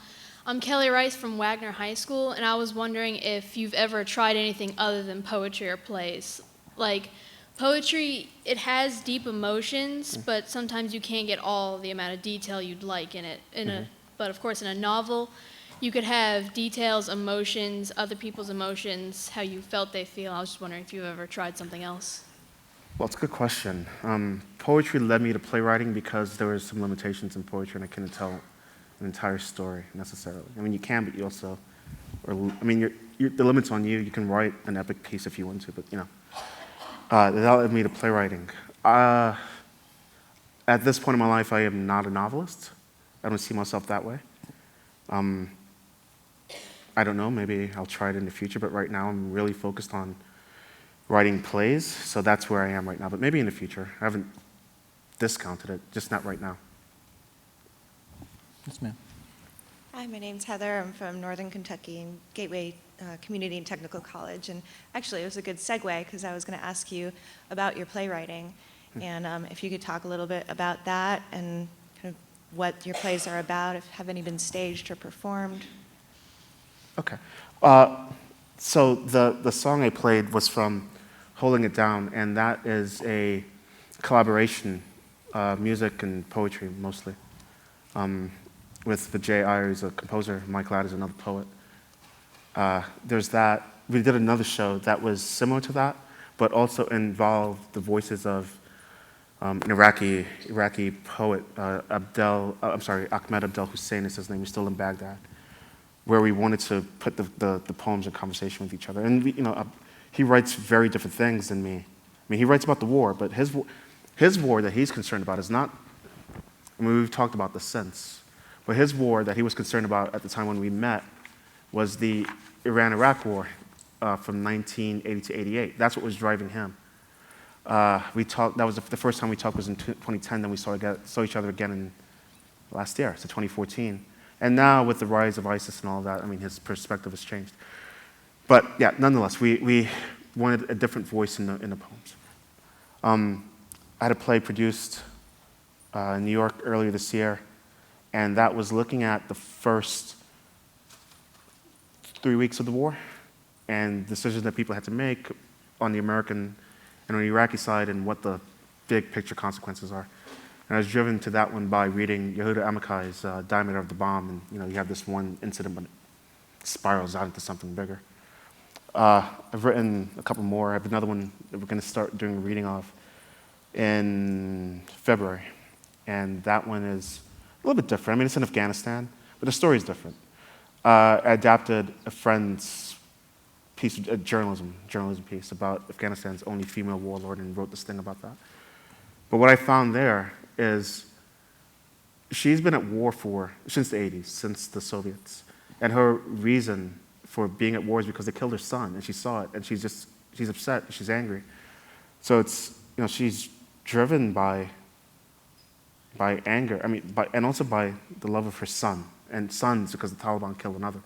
Speaker 7: I'm Kelly Rice from Wagner High School, and I was wondering if you've ever tried anything other than poetry or plays. Like, poetry, it has deep emotions, but sometimes you can't get all the amount of detail you'd like in it. But of course, in a novel, you could have details, emotions, other people's emotions, how you felt they feel. I was just wondering if you've ever tried something else.
Speaker 1: Well, it's a good question. Poetry led me to playwriting because there were some limitations in poetry, and I couldn't tell an entire story necessarily. I mean, you can, but you also, the limit's on you. You can write an epic piece if you want to, but that led me to playwriting. At this point in my life, I am not a novelist. I don't see myself that way. I don't know, maybe I'll try it in the future, but right now I'm really focused on writing plays, so that's where I am right now, but maybe in the future. I haven't discounted it, just not right now.
Speaker 2: Yes, ma'am.
Speaker 8: Hi, my name's Heather. I'm from Northern Kentucky, Gateway Community and Technical College, and actually it was a good segue because I was going to ask you about your playwriting, and if you could talk a little bit about that and kind of what your plays are about, have any been staged or performed?
Speaker 1: Okay. So the song I played was from Holding It Down, and that is a collaboration, music and poetry mostly, with Vijay Iyer, who's a composer, Mike Ladd is another poet. There's that. We did another show that was similar to that, but also involved the voices of an Iraqi poet, Ahmed Abdel Hussein is his name. He's still in Baghdad, where we wanted to put the poems in conversation with each other. And he writes very different things than me. I mean, he writes about the war, but his war that he's concerned about is not, we've talked about this since, but his war that he was concerned about at the time when we met was the Iran-Iraq war from 1980 to 88. That's what was driving him. We talked, that was the first time we talked was in 2010, then we saw each other again in last year, so 2014. And now with the rise of ISIS and all of that, I mean, his perspective has changed. But yeah, nonetheless, we wanted a different voice in the poems. I had a play produced in New York earlier this year, and that was looking at the first 3 weeks of the war and decisions that people had to make on the American and on the Iraqi side and what the big picture consequences are. And I was driven to that one by reading Yehuda Amekai's Diameter of the Bomb, and you have this one incident, but it spirals out into something bigger. I've written a couple more. I have another one that we're going to start doing a reading of in February, and that one is a little bit different. I mean, it's in Afghanistan, but the story is different. I adapted a friend's piece, a journalism piece about Afghanistan's only female warlord, and wrote this thing about that. But what I found there is she's been at war since the 80s, since the Soviets. And her reason for being at war is because they killed her son, and she saw it, and she's upset, she's angry. So it's, she's driven by anger, and also by the love of her son, and sons because the Taliban killed another.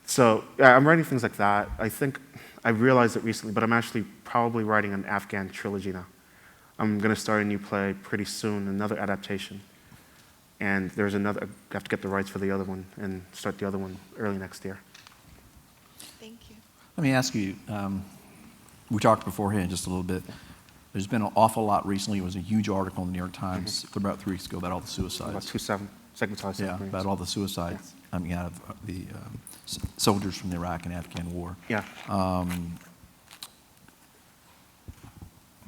Speaker 1: So yeah, I'm writing things like that. I think I realized it recently, but I'm actually probably writing an Afghan trilogy now. I'm going to start a new play pretty soon, another adaptation. And there's another, I have to get the rights for the other one and start the other one early next year.
Speaker 8: Thank you.
Speaker 2: Let me ask you, we talked beforehand just a little bit. There's been an awful lot recently. It was a huge article in the New York Times about 3 weeks ago about all the suicides.
Speaker 1: About 2-7, segmentized.
Speaker 2: Yeah, about all the suicides coming out of the soldiers from the Iraq and Afghan war.
Speaker 1: Yeah.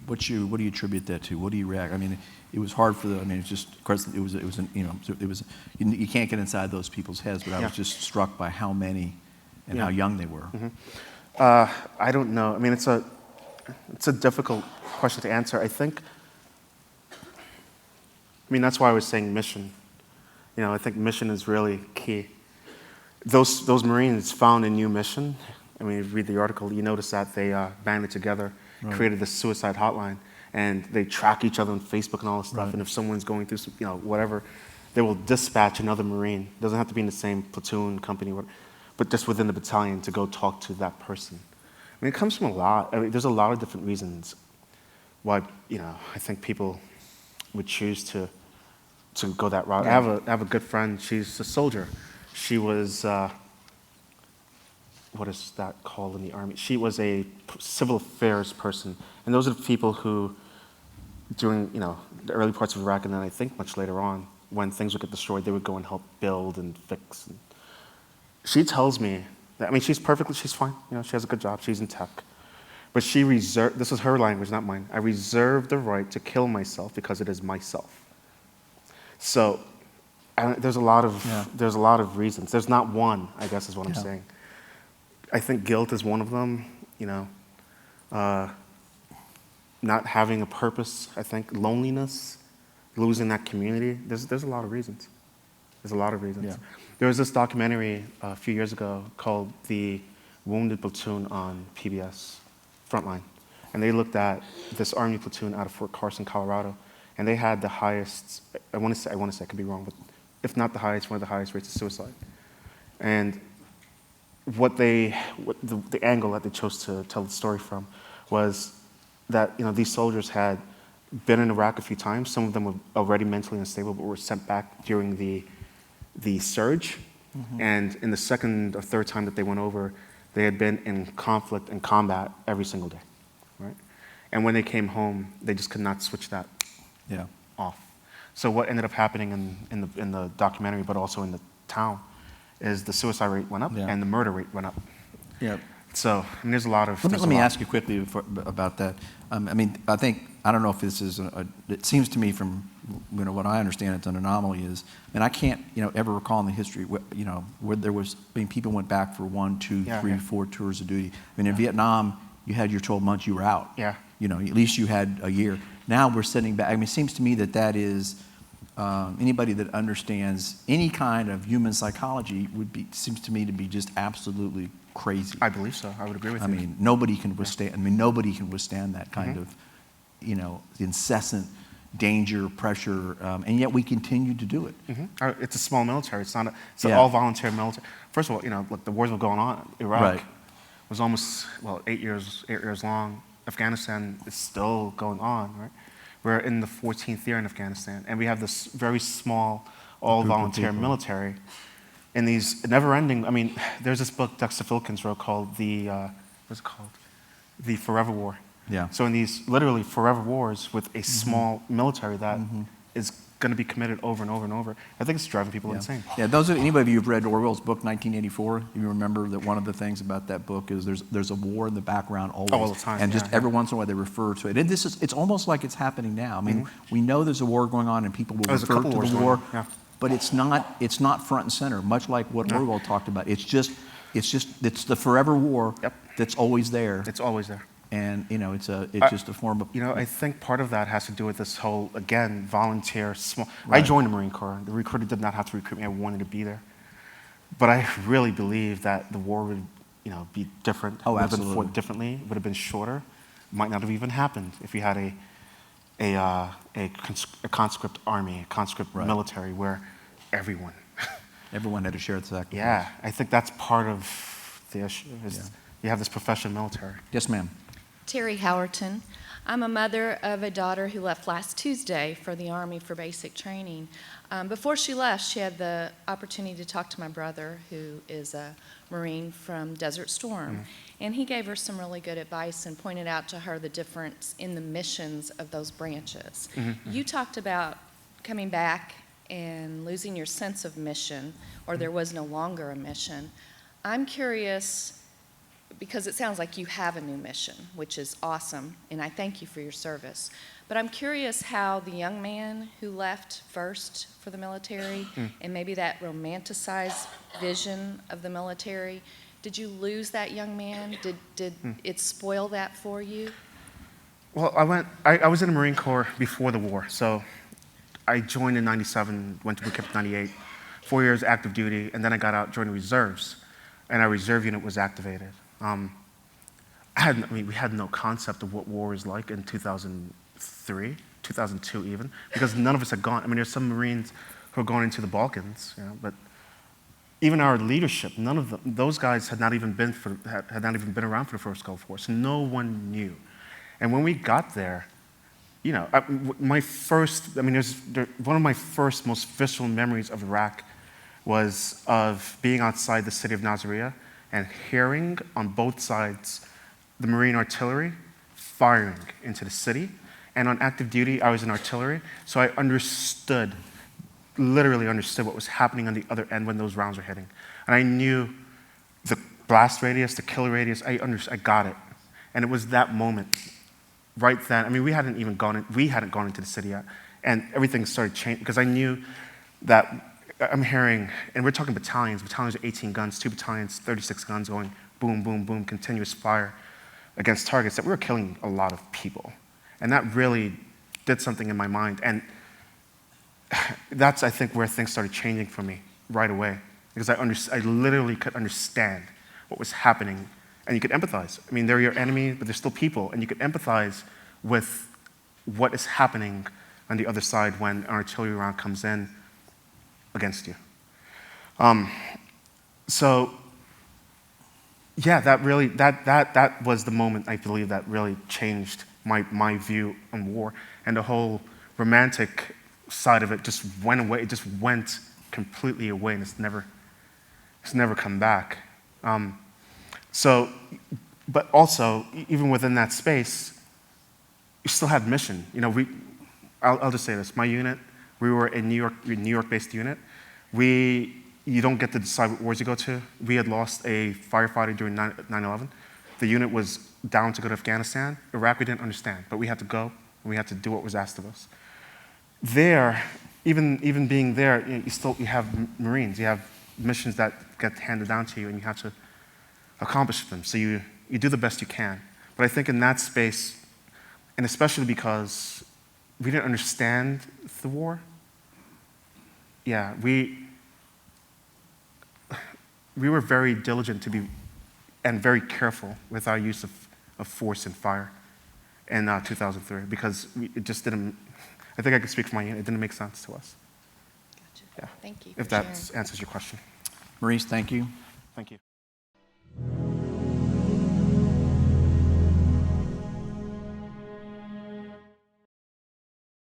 Speaker 2: what do you attribute that to? What do you react? I mean, it was hard for the. I mean, it's just, of course, it was you can't get inside those people's heads. But I was just struck by how many and how young they were.
Speaker 1: I don't know. I mean, it's a difficult question to answer. I mean, that's why I was saying mission. I think mission is really key. Those Marines found a new mission. I mean, if you read the article, you notice that they banded together, created this suicide hotline, and they track each other on Facebook and all this stuff. And if someone's going through some, whatever, they will dispatch another Marine. It doesn't have to be in the same platoon, company, but just within the battalion to go talk to that person. I mean, it comes from a lot. I mean, there's a lot of different reasons why, I think people would choose to go that route.
Speaker 2: Yeah.
Speaker 1: I have a good friend. She's a soldier. She was, what is that called in the Army? She was a civil affairs person. And those are the people who, during, the early parts of Iraq, and then I think much later on, when things would get destroyed, they would go and help build and fix. And she tells me that, I mean, she's fine. She has a good job. She's in tech. But this is her language, not mine. I reserve the right to kill myself because it is myself. So there's a lot of reasons. There's not one, I guess, is what I'm saying. I think guilt is one of them. Not having a purpose. I think loneliness, losing that community. There's a lot of reasons. There's a lot of reasons.
Speaker 2: Yeah.
Speaker 1: There was this documentary a few years ago called "The Wounded Platoon" on PBS Frontline, and they looked at this Army platoon out of Fort Carson, Colorado. And they had the highest, I want to say, I could be wrong, but if not the highest, one of the highest rates of suicide. And the angle that they chose to tell the story from was that, these soldiers had been in Iraq a few times. Some of them were already mentally unstable, but were sent back during the surge. And in the second or third time that they went over, they had been in conflict and combat every single day, right? And when they came home, they just could not switch that off. So what ended up happening in the documentary, but also in the town, is the suicide rate went up and the murder rate went up.
Speaker 2: Yeah.
Speaker 1: So there's a lot of.
Speaker 2: Let me ask you quickly about that. I mean, I don't know if this is. It seems to me from what I understand, it's an anomaly. I can't ever recall in the history where there was. I mean, people went back for 1, 2, 3, 4 tours of duty. I mean, in Vietnam, you had your 12 months, you were out.
Speaker 1: Yeah.
Speaker 2: At least you had a year. Now we're sitting back. I mean, it seems to me that is anybody that understands any kind of human psychology seems to me to be just absolutely crazy.
Speaker 1: I believe so. I would agree with you.
Speaker 2: I mean, nobody can withstand. I mean, nobody can withstand that kind of, incessant danger, pressure, and yet we continue to do it.
Speaker 1: It's a small military. It's not. It's an all-volunteer military. First of all, look, the wars were going on. Iraq was almost 8 years long. Afghanistan is still going on, right? We're in the 14th year in Afghanistan, and we have this very small, all-volunteer military. And these never-ending. I mean, there's this book Dexter Filkins wrote called what's it called? The Forever War.
Speaker 2: Yeah.
Speaker 1: So in these literally forever wars with a small military that is going to be committed over and over and over, I think it's driving people insane.
Speaker 2: Yeah, anybody of you who've read Orwell's book 1984, you remember that one of the things about that book is there's a war in the background always.
Speaker 1: All the time.
Speaker 2: And just every once in a while they refer to it. And it's almost like it's happening now. I mean, we know there's a war going on and people will refer to the war, but it's not front and center, much like what Orwell talked about. It's the forever war that's always there.
Speaker 1: It's always there.
Speaker 2: And it's just a form of.
Speaker 1: I think part of that has to do with this whole volunteer small. I joined the Marine Corps. The recruiter did not have to recruit me. I wanted to be there, but I really believe that the war would be different.
Speaker 2: Oh,
Speaker 1: would have been
Speaker 2: absolutely.
Speaker 1: fought differently. Would have been shorter. Might not have even happened if we had a conscript army, a conscript military where everyone
Speaker 2: had to share the sacrifice.
Speaker 1: Yeah, I think that's part of the issue. You have this professional military.
Speaker 2: Yes, ma'am.
Speaker 9: Terry Howerton. I'm a mother of a daughter who left last Tuesday for the Army for basic training. Before she left, she had the opportunity to talk to my brother, who is a Marine from Desert Storm. And he gave her some really good advice and pointed out to her the difference in the missions of those branches. You talked about coming back and losing your sense of mission, or there was no longer a mission. I'm curious, because it sounds like you have a new mission, which is awesome, and I thank you for your service. But I'm curious how the young man who left first for the military, and maybe that romanticized vision of the military, did you lose that young man? Did it spoil that for you?
Speaker 1: Well, I was in the Marine Corps before the war, so I joined in 97, went to boot camp in 98, 4 years active duty, and then I got out, joined the reserves, and our reserve unit was activated. We had no concept of what war was like in 2003, 2002 even, because none of us had gone. I mean, there's some Marines who are going into the Balkans, you know, but even our leadership, none of them, those guys had not even been around for the first Gulf War, so no one knew. And when we got there, you know, one of my first most visceral memories of Iraq was of being outside the city of Nasiriyah and hearing on both sides the Marine artillery firing into the city. And on active duty, I was in artillery, so I literally understood what was happening on the other end when those rounds were hitting. And I knew the blast radius, the kill radius, I got it. And it was that moment, right then. I mean, we hadn't gone into the city yet, and everything started changing, because I knew that I'm hearing, and we're talking battalions are 18 guns, 2 battalions, 36 guns going boom, boom, boom, continuous fire against targets, that we were killing a lot of people. And that really did something in my mind. And that's, I think, where things started changing for me right away, because I literally could understand what was happening, and you could empathize. I mean, they're your enemy, but they're still people, and you could empathize with what is happening on the other side when an artillery round comes in against you. So, yeah, that was the moment, I believe, that really changed my view on war, and the whole romantic side of it just went away. It just went completely away, and it's never come back. But also, even within that space, you still had mission. You know, I'll just say this: my unit, we were a New York-based unit. You don't get to decide what wars you go to. We had lost a firefighter during 9/11. The unit was down to go to Afghanistan. Iraq, we didn't understand, but we had to go, and we had to do what was asked of us. There, even being there, you have Marines. You have missions that get handed down to you, and you have to accomplish them. So you do the best you can. But I think in that space, and especially because we didn't understand the war, yeah, we were very diligent and very careful with our use of force and fire in 2003, because it just didn't, I think I could speak for my unit, it didn't make sense to us.
Speaker 9: Gotcha.
Speaker 1: Yeah.
Speaker 9: Thank you.
Speaker 1: If that answers your question.
Speaker 2: Maurice, thank you.
Speaker 1: Thank you.